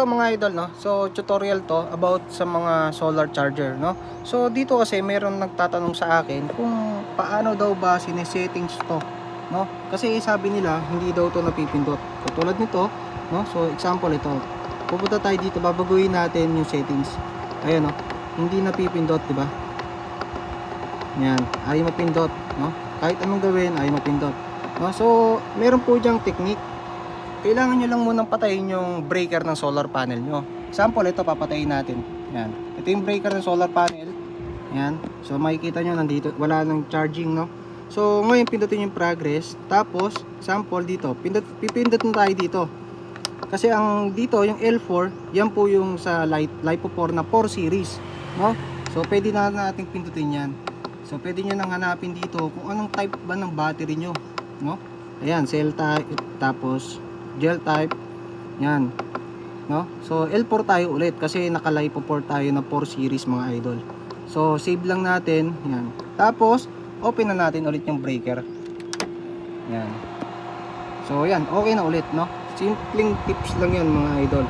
So mga idol, no, so tutorial to about sa mga solar charger, no. So dito kasi mayroon nagtatanong sa akin kung paano daw ba sinesettings to, no, kasi sabi nila hindi daw to napipindot katulad nito, no. So example ito, pupunta tayo dito, babaguhin natin yung settings. Ayan, no, hindi napipindot, di ba? Yan, ayaw mapindot, no, kahit anong gawin ayaw mapindot, no. So meron po diyang technique. Kailangan nyo lang munang patayin yung breaker ng solar panel nyo. Example, ito papatayin natin. Yan. Ito yung breaker ng solar panel. Yan. So makikita nyo nandito, wala nang charging, no. So ngayon pindutin yung progress. Tapos, example dito, pipindot na tayo dito. Kasi ang dito, yung L4, yan po yung sa LiPo4 na 4 series, no. So pwede na natin pindutin yan. So pwede nyo nang hanapin dito kung anong type ba ng battery nyo, no. Ayan, cell type, tapos gel type, yan, no. So L4 tayo ulit kasi naka-LiPo4 tayo na 4 series mga idol. So save lang natin, yan. Tapos open na natin ulit yung breaker. Yan. So yan, okay na ulit, no. Simpleng tips lang yan mga idol.